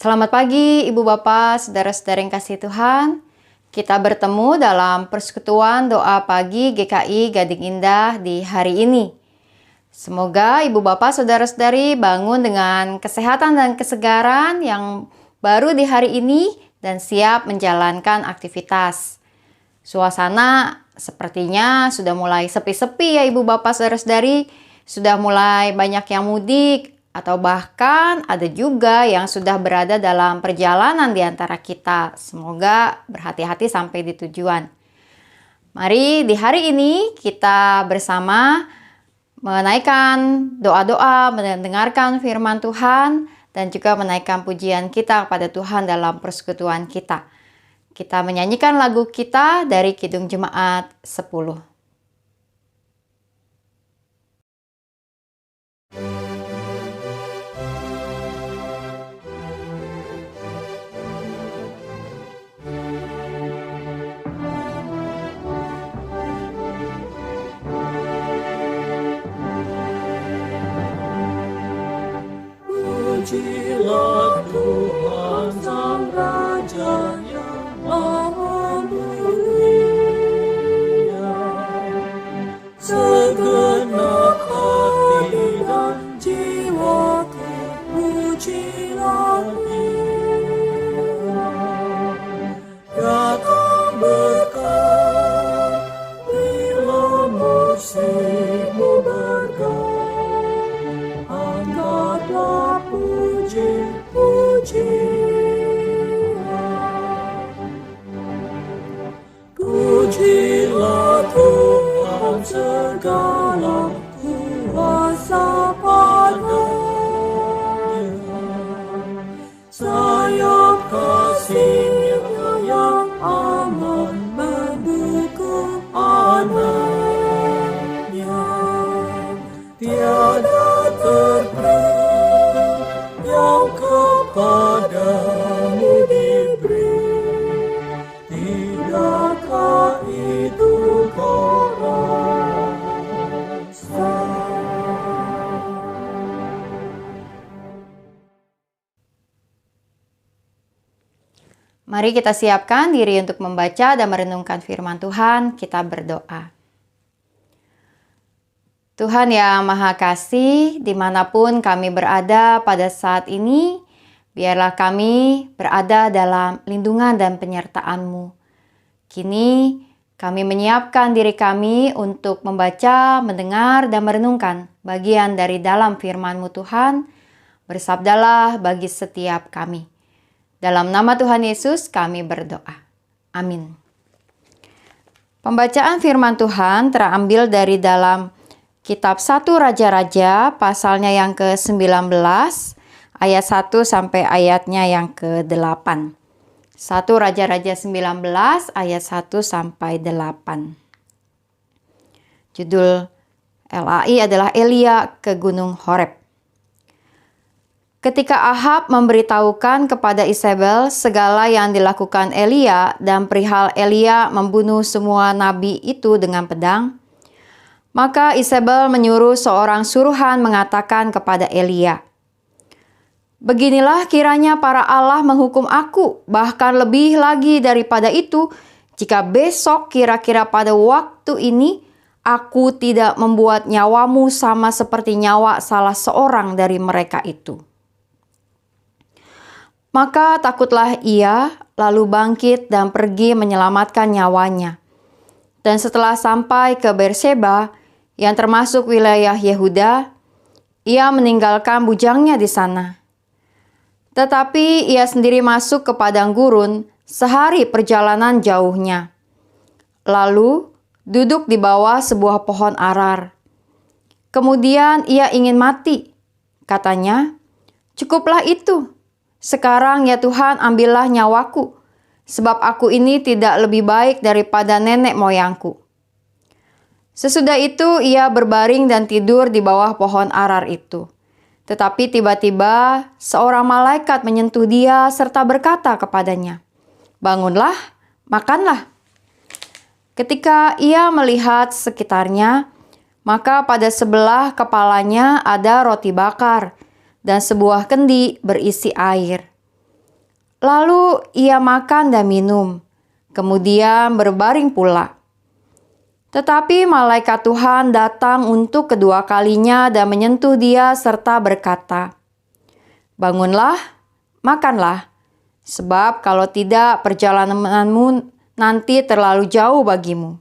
Selamat pagi Ibu Bapak, Saudara-saudara yang kasih Tuhan. Kita bertemu dalam persekutuan doa pagi GKI Gading Indah di hari ini. Semoga Ibu Bapak, Saudara-saudari bangun dengan kesehatan dan kesegaran yang baru di hari ini dan siap menjalankan aktivitas. Suasana sepertinya sudah mulai sepi-sepi ya Ibu Bapak, Saudara-saudari. Sudah mulai banyak yang mudik. Atau bahkan ada juga yang sudah berada dalam perjalanan di antara kita. Semoga berhati-hati sampai di tujuan. Mari di hari ini kita bersama menaikkan doa-doa, mendengarkan firman Tuhan, dan juga menaikkan pujian kita kepada Tuhan dalam persekutuan kita. Kita menyanyikan lagu kita dari Kidung Jemaat 10. Pujilah Tuhan Sang Raja yang Maha Mulia, segenap hati dan jiwaku pujilah Dia. Datang berkah bila musimmu berganti, angkatlah pujilah Tuhan segala kuasa padanya. Sayap kasih-Nya yang aman mendukung anak-Nya. Tiada terperi yang kepadamu diberi, tidakkah itu kau rasa? Mari kita siapkan diri untuk membaca dan merenungkan firman Tuhan. Kita berdoa. Tuhan yang Maha Kasih, dimanapun kami berada pada saat ini, biarlah kami berada dalam lindungan dan penyertaan-Mu. Kini kami menyiapkan diri kami untuk membaca, mendengar, dan merenungkan bagian dari dalam firman-Mu Tuhan. Bersabdalah bagi setiap kami. Dalam nama Tuhan Yesus kami berdoa. Amin. Pembacaan firman Tuhan terambil dari dalam Kitab 1 Raja-Raja pasalnya yang ke-19 ayat 1 sampai ayatnya yang ke-8. 1 Raja-Raja 19 ayat 1 sampai 8. Judul LAI adalah Elia ke Gunung Horeb. Ketika Ahab memberitahukan kepada Isabel segala yang dilakukan Elia dan perihal Elia membunuh semua nabi itu dengan pedang, maka Isabel menyuruh seorang suruhan mengatakan kepada Elia, "Beginilah kiranya para Allah menghukum aku, bahkan lebih lagi daripada itu, jika besok kira-kira pada waktu ini aku tidak membuat nyawamu sama seperti nyawa salah seorang dari mereka itu." Maka takutlah ia, lalu bangkit dan pergi menyelamatkan nyawanya. Dan setelah sampai ke Berseba, yang termasuk wilayah Yehuda, ia meninggalkan bujangnya di sana. Tetapi ia sendiri masuk ke padang gurun sehari perjalanan jauhnya. Lalu duduk di bawah sebuah pohon arar. Kemudian ia ingin mati. Katanya, "Cukuplah itu. Sekarang ya Tuhan, ambillah nyawaku, sebab aku ini tidak lebih baik daripada nenek moyangku." Sesudah itu ia berbaring dan tidur di bawah pohon arar itu. Tetapi tiba-tiba seorang malaikat menyentuh dia serta berkata kepadanya, "Bangunlah, makanlah." Ketika ia melihat sekitarnya, maka pada sebelah kepalanya ada roti bakar dan sebuah kendi berisi air. Lalu ia makan dan minum, kemudian berbaring pula. Tetapi malaikat Tuhan datang untuk kedua kalinya dan menyentuh dia serta berkata, "Bangunlah, makanlah, sebab kalau tidak perjalananmu nanti terlalu jauh bagimu."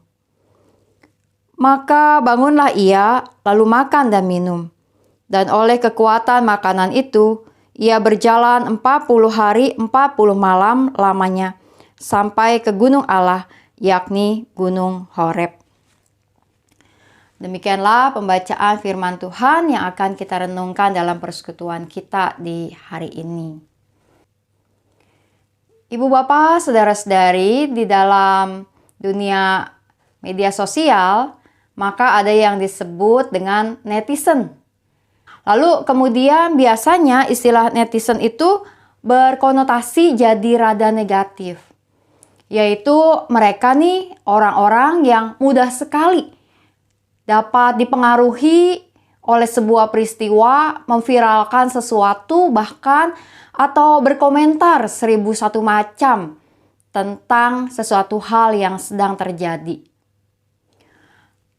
Maka bangunlah ia, lalu makan dan minum. Dan oleh kekuatan makanan itu, ia berjalan 40 hari 40 malam lamanya sampai ke gunung Allah, yakni Gunung Horeb. Demikianlah pembacaan firman Tuhan yang akan kita renungkan dalam persekutuan kita di hari ini. Ibu bapak, saudara-saudari, di dalam dunia media sosial, maka ada yang disebut dengan netizen. Lalu kemudian biasanya istilah netizen itu berkonotasi jadi rada negatif. Yaitu mereka nih orang-orang yang mudah sekali dapat dipengaruhi oleh sebuah peristiwa, memviralkan sesuatu bahkan atau berkomentar 1001 macam tentang sesuatu hal yang sedang terjadi.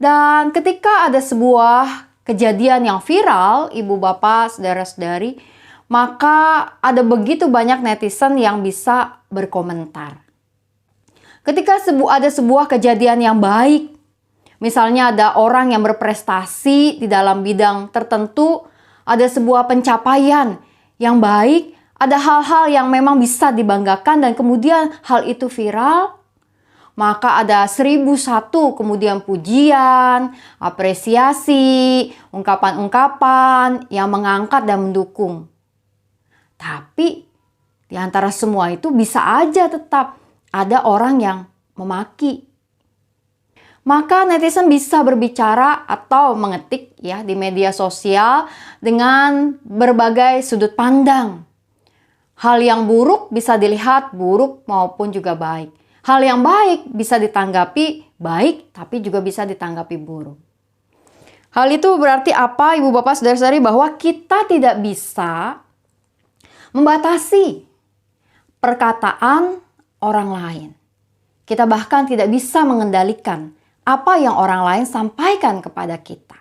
Dan ketika ada sebuah kejadian yang viral, ibu bapak, saudara-saudari, maka ada begitu banyak netizen yang bisa berkomentar. Ketika ada sebuah kejadian yang baik, misalnya ada orang yang berprestasi di dalam bidang tertentu, ada sebuah pencapaian yang baik, ada hal-hal yang memang bisa dibanggakan dan kemudian hal itu viral, maka ada 1001 kemudian pujian, apresiasi, ungkapan-ungkapan yang mengangkat dan mendukung. Tapi di antara semua itu bisa aja tetap ada orang yang memaki. Maka netizen bisa berbicara atau mengetik ya di media sosial dengan berbagai sudut pandang. Hal yang buruk bisa dilihat buruk maupun juga baik. Hal yang baik bisa ditanggapi baik, tapi juga bisa ditanggapi buruk. Hal itu berarti apa, ibu bapak, saudara-saudari, bahwa kita tidak bisa membatasi perkataan orang lain. Kita bahkan tidak bisa mengendalikan apa yang orang lain sampaikan kepada kita.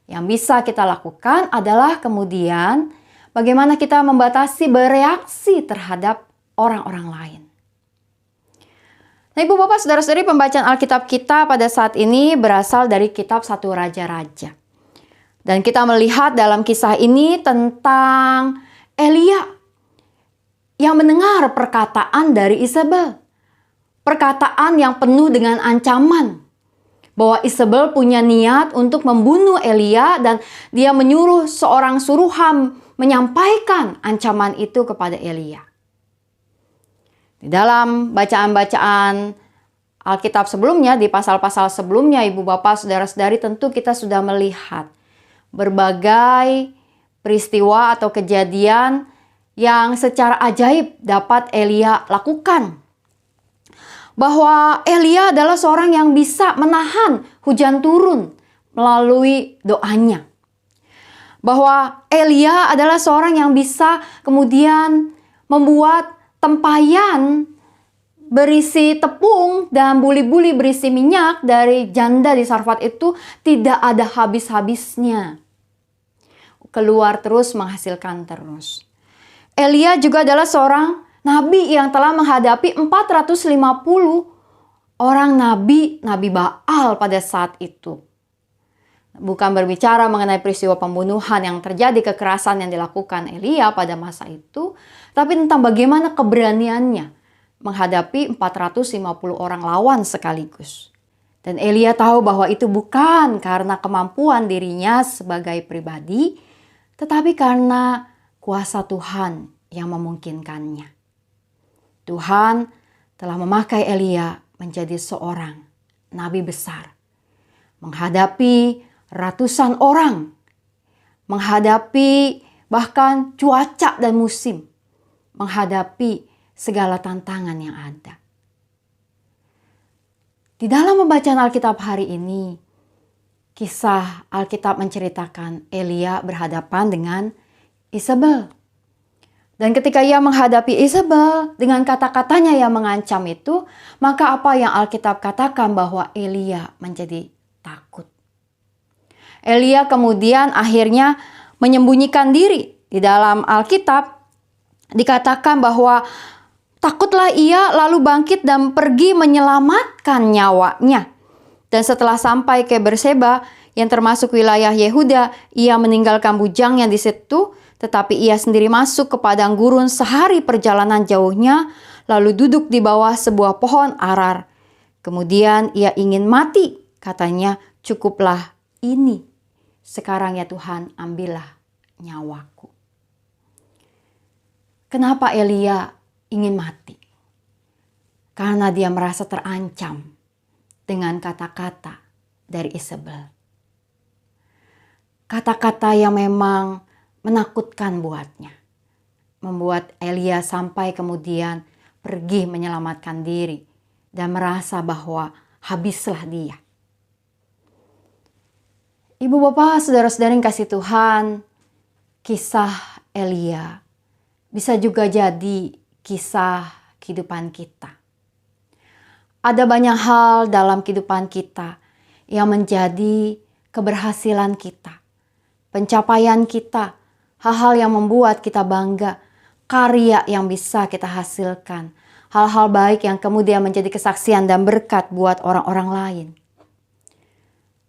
Yang bisa kita lakukan adalah kemudian bagaimana kita membatasi bereaksi terhadap orang-orang lain. Nah, ibu bapak, saudara-saudari, pembacaan Alkitab kita pada saat ini berasal dari kitab 1 Raja-Raja. Dan kita melihat dalam kisah ini tentang Elia yang mendengar perkataan dari Isabel. Perkataan yang penuh dengan ancaman. Bahwa Isabel punya niat untuk membunuh Elia dan dia menyuruh seorang suruhan menyampaikan ancaman itu kepada Elia. Di dalam bacaan-bacaan Alkitab sebelumnya, di pasal-pasal sebelumnya, ibu bapak, saudara-saudari, tentu kita sudah melihat berbagai peristiwa atau kejadian yang secara ajaib dapat Elia lakukan. Bahwa Elia adalah seorang yang bisa menahan hujan turun melalui doanya. Bahwa Elia adalah seorang yang bisa kemudian membuat tempayan berisi tepung dan buli-buli berisi minyak dari janda di Sarfat itu tidak ada habis-habisnya. Keluar terus, menghasilkan terus. Elia juga adalah seorang nabi yang telah menghadapi 450 orang nabi Baal pada saat itu. Bukan berbicara mengenai peristiwa pembunuhan yang terjadi, kekerasan yang dilakukan Elia pada masa itu, tapi tentang bagaimana keberaniannya menghadapi 450 orang lawan sekaligus. Dan Elia tahu bahwa itu bukan karena kemampuan dirinya sebagai pribadi, tetapi karena kuasa Tuhan yang memungkinkannya. Tuhan telah memakai Elia menjadi seorang nabi besar, menghadapi ratusan orang, menghadapi bahkan cuaca dan musim, menghadapi segala tantangan yang ada. Di dalam pembacaan Alkitab hari ini, kisah Alkitab menceritakan Elia berhadapan dengan Isabel. Dan ketika ia menghadapi Isabel dengan kata-katanya yang mengancam itu, maka apa yang Alkitab katakan bahwa Elia menjadi takut. Elia kemudian akhirnya menyembunyikan diri. Di dalam Alkitab dikatakan bahwa takutlah ia lalu bangkit dan pergi menyelamatkan nyawanya. Dan setelah sampai ke Berseba yang termasuk wilayah Yehuda, ia meninggalkan bujangnya di situ. Tetapi ia sendiri masuk ke padang gurun sehari perjalanan jauhnya, lalu duduk di bawah sebuah pohon arar. Kemudian ia ingin mati, katanya, cukuplah ini. Sekarang ya Tuhan, ambillah nyawaku. Kenapa Elia ingin mati? Karena dia merasa terancam dengan kata-kata dari Isabel. Kata-kata yang memang menakutkan buatnya. Membuat Elia sampai kemudian pergi menyelamatkan diri dan merasa bahwa habislah dia. Ibu bapak, saudara-saudara yang kasih Tuhan, kisah Elia bisa juga jadi kisah kehidupan kita. Ada banyak hal dalam kehidupan kita yang menjadi keberhasilan kita, pencapaian kita, hal-hal yang membuat kita bangga, karya yang bisa kita hasilkan, hal-hal baik yang kemudian menjadi kesaksian dan berkat buat orang-orang lain.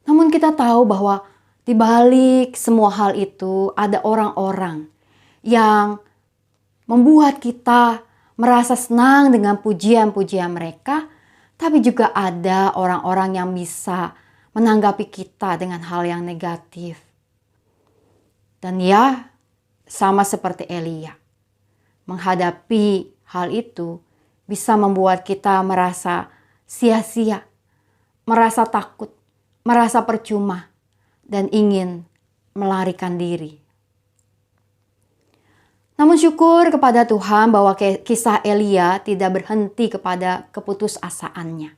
Namun kita tahu bahwa di balik semua hal itu ada orang-orang yang membuat kita merasa senang dengan pujian-pujian mereka, tapi juga ada orang-orang yang bisa menanggapi kita dengan hal yang negatif. Dan ya, sama seperti Elia, menghadapi hal itu bisa membuat kita merasa sia-sia, merasa takut, merasa percuma, dan ingin melarikan diri. Namun syukur kepada Tuhan bahwa kisah Elia tidak berhenti kepada keputusasaannya.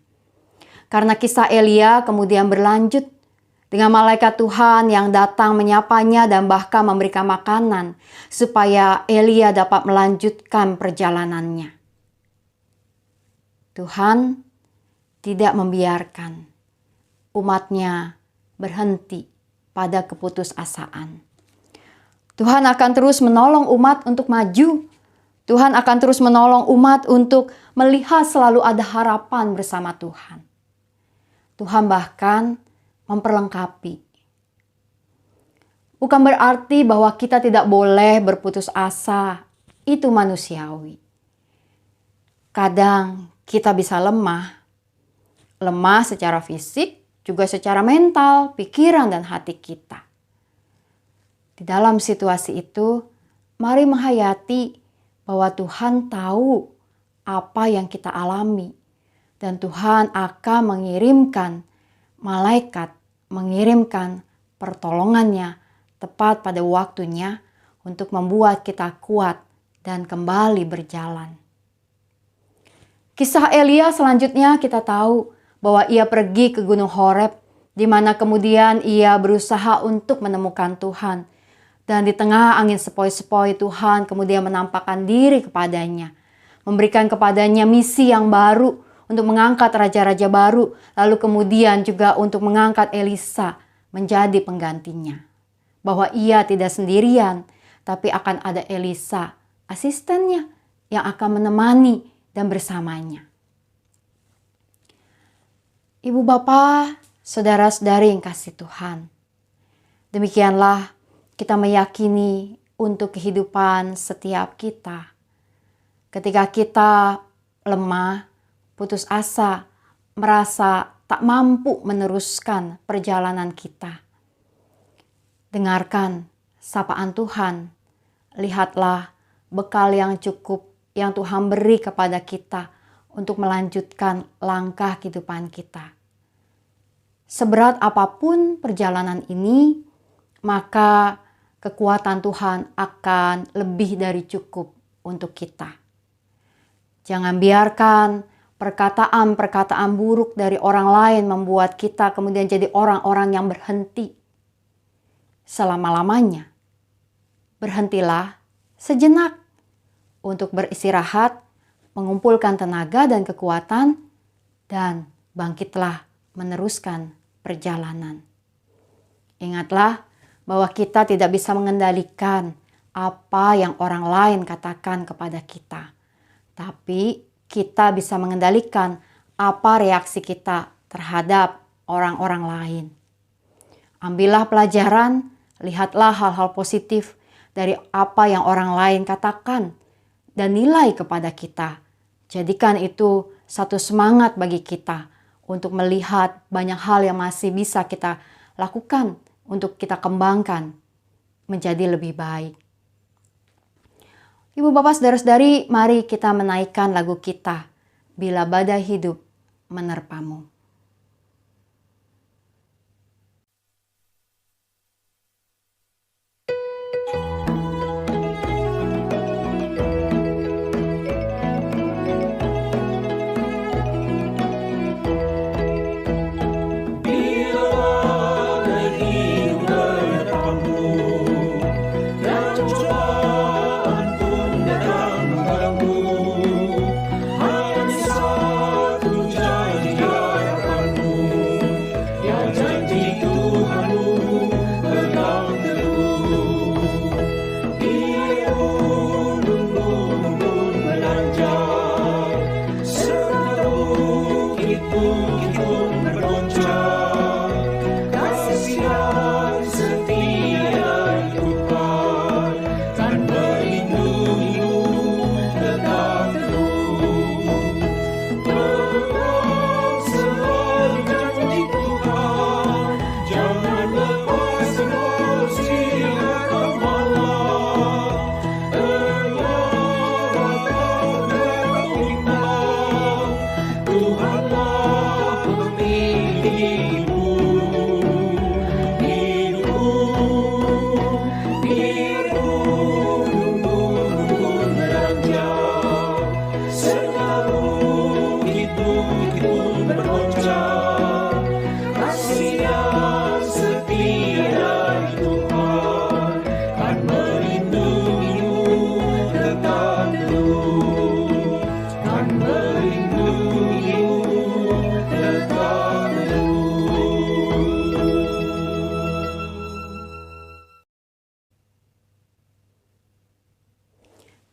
Karena kisah Elia kemudian berlanjut dengan malaikat Tuhan yang datang menyapanya dan bahkan memberikan makanan supaya Elia dapat melanjutkan perjalanannya. Tuhan tidak membiarkan umatnya berhenti pada keputusasaan. Tuhan akan terus menolong umat untuk maju. Tuhan akan terus menolong umat untuk melihat selalu ada harapan bersama Tuhan. Tuhan bahkan memperlengkapi. Bukan berarti bahwa kita tidak boleh berputus asa. Itu manusiawi. Kadang kita bisa lemah. Lemah secara fisik, juga secara mental, pikiran, dan hati kita. Di dalam situasi itu, mari menghayati bahwa Tuhan tahu apa yang kita alami. Dan Tuhan akan mengirimkan malaikat, mengirimkan pertolongannya tepat pada waktunya untuk membuat kita kuat dan kembali berjalan. Kisah Elia selanjutnya kita tahu bahwa ia pergi ke Gunung Horeb, di mana kemudian ia berusaha untuk menemukan Tuhan. Dan di tengah angin sepoi-sepoi, Tuhan kemudian menampakkan diri kepadanya, memberikan kepadanya misi yang baru untuk mengangkat raja-raja baru, lalu kemudian juga untuk mengangkat Elisa menjadi penggantinya. Bahwa ia tidak sendirian, tapi akan ada Elisa, asistennya, yang akan menemani dan bersamanya. Ibu bapak, saudara-saudari yang kasih Tuhan, demikianlah kita meyakini untuk kehidupan setiap kita. Ketika kita lemah, putus asa, merasa tak mampu meneruskan perjalanan kita. Dengarkan sapaan Tuhan. Lihatlah bekal yang cukup yang Tuhan beri kepada kita untuk melanjutkan langkah kehidupan kita. Seberat apapun perjalanan ini, maka kekuatan Tuhan akan lebih dari cukup untuk kita. Jangan biarkan perkataan-perkataan buruk dari orang lain membuat kita kemudian jadi orang-orang yang berhenti selama-lamanya. Berhentilah sejenak untuk beristirahat, mengumpulkan tenaga dan kekuatan, dan bangkitlah meneruskan perjalanan. Ingatlah bahwa kita tidak bisa mengendalikan apa yang orang lain katakan kepada kita. Tapi kita bisa mengendalikan apa reaksi kita terhadap orang-orang lain. Ambillah pelajaran, lihatlah hal-hal positif dari apa yang orang lain katakan dan nilai kepada kita. Jadikan itu satu semangat bagi kita untuk melihat banyak hal yang masih bisa kita lakukan untuk kita kembangkan menjadi lebih baik. Ibu bapak saudara-saudari, mari kita menaikkan lagu kita, Bila Badai Hidup Menerpamu.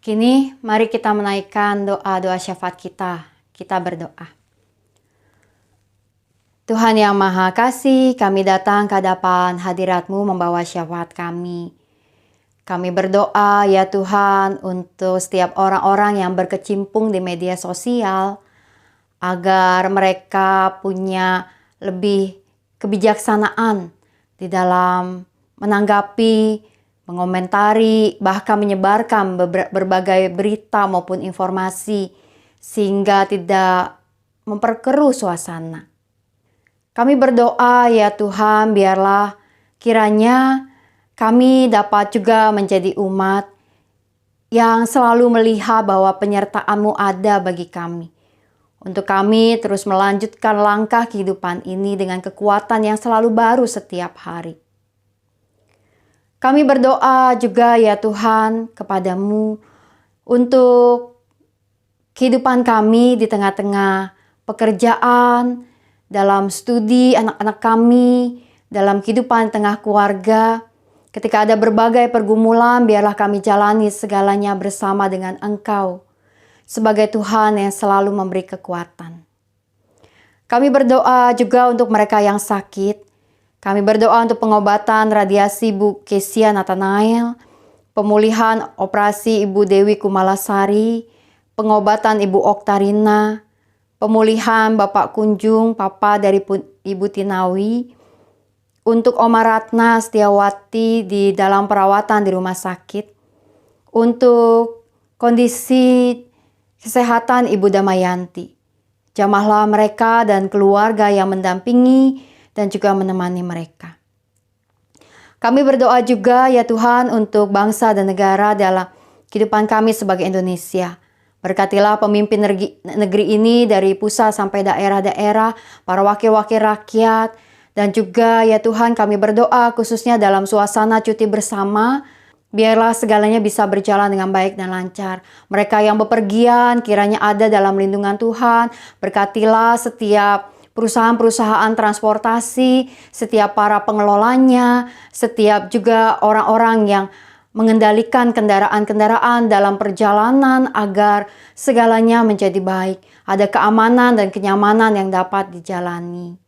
Kini mari kita menaikkan doa-doa syafaat kita. Kita berdoa. Tuhan yang Maha Kasih, kami datang ke hadapan hadirat-Mu membawa syafaat kami. Kami berdoa ya Tuhan untuk setiap orang-orang yang berkecimpung di media sosial, agar mereka punya lebih kebijaksanaan di dalam menanggapi, mengomentari, bahkan menyebarkan berbagai berita maupun informasi sehingga tidak memperkeruh suasana. Kami berdoa ya Tuhan, biarlah kiranya kami dapat juga menjadi umat yang selalu melihat bahwa penyertaan-Mu ada bagi kami. Untuk kami terus melanjutkan langkah kehidupan ini dengan kekuatan yang selalu baru setiap hari. Kami berdoa juga ya Tuhan kepada-Mu untuk kehidupan kami di tengah-tengah pekerjaan, dalam studi anak-anak kami, dalam kehidupan tengah keluarga. Ketika ada berbagai pergumulan, biarlah kami jalani segalanya bersama dengan Engkau sebagai Tuhan yang selalu memberi kekuatan. Kami berdoa juga untuk mereka yang sakit. Kami berdoa untuk pengobatan radiasi Ibu Kesia Nathanael, pemulihan operasi Ibu Dewi Kumalasari, pengobatan Ibu Oktarina, pemulihan Bapak Kunjung, Papa dari Ibu Tinawi, untuk Oma Ratna Setiawati di dalam perawatan di rumah sakit, untuk kondisi kesehatan Ibu Damayanti. Jamahlah mereka dan keluarga yang mendampingi dan juga menemani mereka. Kami berdoa juga ya Tuhan untuk bangsa dan negara dalam kehidupan kami sebagai Indonesia. Berkatilah pemimpin negeri ini dari pusat sampai daerah-daerah, para wakil-wakil rakyat, dan juga ya Tuhan kami berdoa khususnya dalam suasana cuti bersama, Biarlah segalanya bisa berjalan dengan baik dan lancar. Mereka yang bepergian kiranya ada dalam lindungan Tuhan. Berkatilah setiap perusahaan-perusahaan transportasi, setiap para pengelolanya, setiap juga orang-orang yang mengendalikan kendaraan-kendaraan dalam perjalanan agar segalanya menjadi baik. Ada keamanan dan kenyamanan yang dapat dijalani.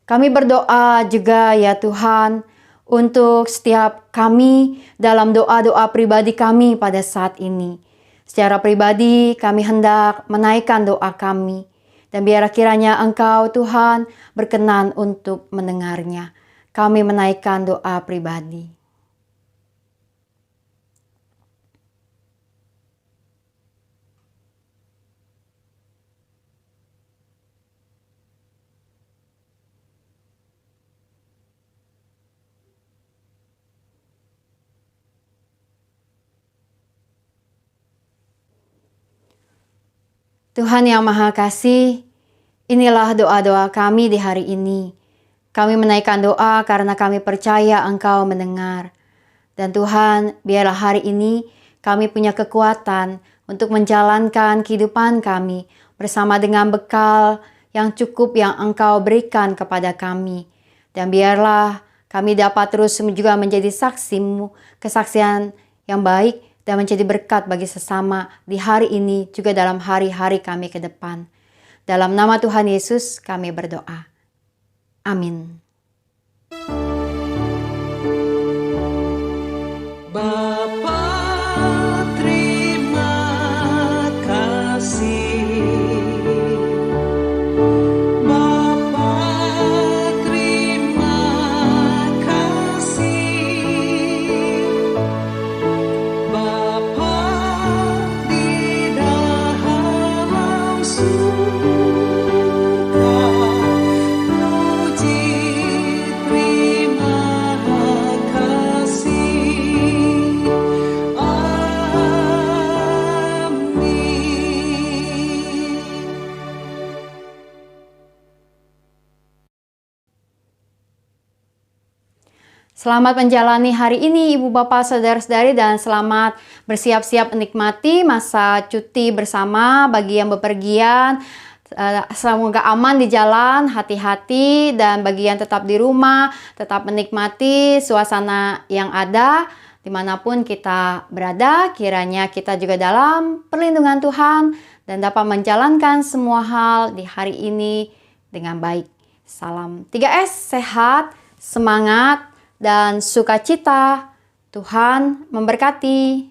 Kami berdoa juga ya Tuhan, untuk setiap kami dalam doa-doa pribadi kami pada saat ini. Secara pribadi kami hendak menaikkan doa kami. Dan biar kiranya Engkau Tuhan berkenan untuk mendengarnya. Kami menaikkan doa pribadi. Tuhan yang Maha Kasih, inilah doa-doa kami di hari ini. Kami menaikkan doa karena kami percaya Engkau mendengar. Dan Tuhan, biarlah hari ini kami punya kekuatan untuk menjalankan kehidupan kami bersama dengan bekal yang cukup yang Engkau berikan kepada kami. Dan biarlah kami dapat terus juga menjadi saksi-Mu, kesaksian yang baik, dan menjadi berkat bagi sesama di hari ini juga dalam hari-hari kami ke depan. Dalam nama Tuhan Yesus kami berdoa. Amin. Bapa, terima kasih. Bapa, terima kasih. Bapa, di dalam surga, puji terima kasih. Selamat menjalani hari ini Ibu Bapak Saudara-saudari dan selamat bersiap-siap menikmati masa cuti bersama bagi yang bepergian. Semoga aman di jalan, hati-hati, dan bagi yang tetap di rumah, tetap menikmati suasana yang ada dimanapun kita berada. Kiranya kita juga dalam perlindungan Tuhan dan dapat menjalankan semua hal di hari ini dengan baik. Salam 3S, sehat, semangat, dan sukacita. Tuhan memberkati.